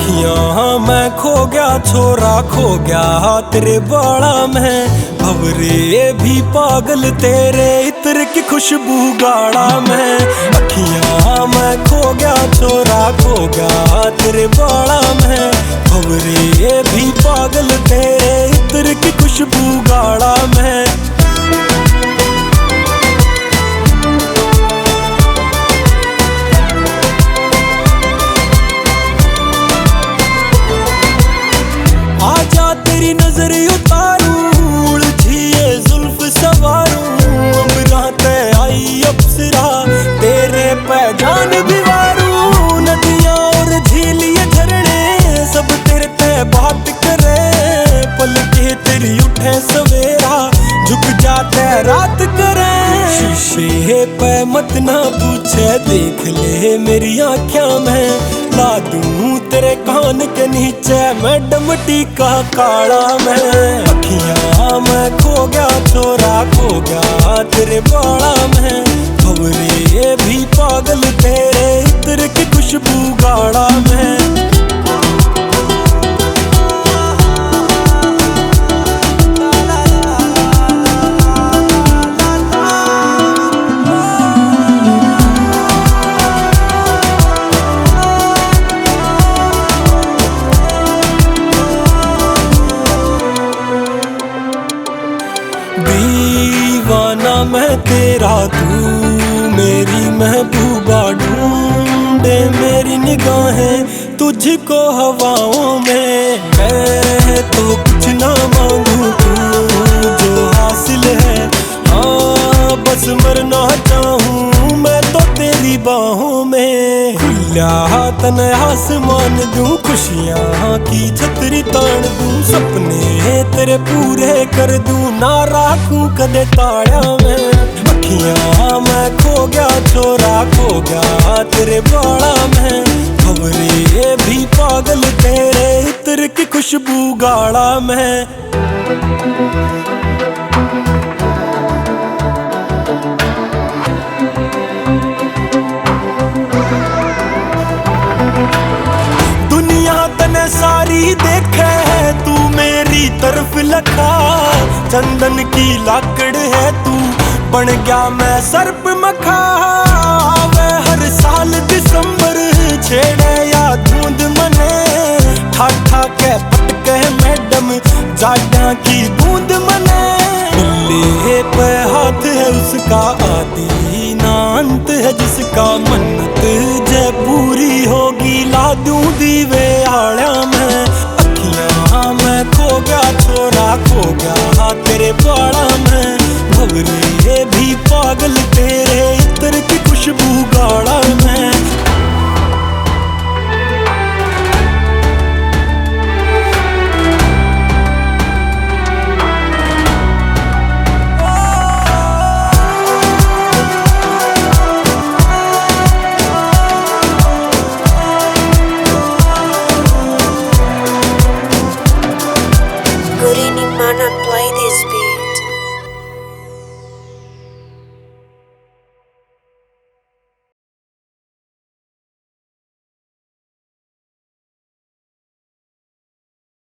अखियां मैं खो गया छोरा खो गया तेरे बाड़ा में, भंवरे भी पागल तेरे इत्र की खुशबू गाड़ा में। अखियां मैं खो गया छोरा खो गया तेरे बाड़ा में, भंवरे भी पागल तेरे इत्र की खुशबू गाड़ा में। आजा तेरी नजर उतारूं उलझी ये जुल्फ सवारूं, अम्बरा ते आई अप्सरा तेरे पे जान भी वारूं। नदियां और झील ये झरने सब तेरे पे बात करे, पलके तेरी उठे सवेरा झुक जाते रात करे। शीशे पे मत ना पूछे देख ले मेरी आँखों में, ला दूं तेरे कान के नीचे मैडम टीका काड़ा में। अखियां मैं खो गया छोरा खो गया तेरे बाड़ा में, भंवरे भी पागल तेरे इत्र की खुशबू गाड़ा में। दीवाना मैं तेरा तू मेरी महबूबा, ढूंढे मेरी निगाहें तुझको हवाओं में। मैं तो कुछ ना मांगू तू जो हासिल है, हाँ बस मरना चाहूँ मैं तो तेरी बाहों में। खुला तन आसमान दूं खुशियाँ की छतरी तान दूं, सपने तेरे पूरे कर दूं ना राखूं कदे ताड़ा में। अखियां मैं खो गया छोरा खो गया तेरे बाड़ा में, भंवरे भी पागल तेरे इत्र की खुशबू गाड़ा में। तने सारी देखे है तू मेरी तरफ लखा, चंदन की लाकड़ है तू बन गया मैं सर्प मखा। वे हर साल दिसंबर छेड़े या धुंध मने, ठाठा के पटके मैडम जाड़ा की बूंद मने। बिल्ले पे हाथ है उसका आदि ना अंत है जिसका, मन्नत जे पूरी होगी ला दूं दीवे आड़ा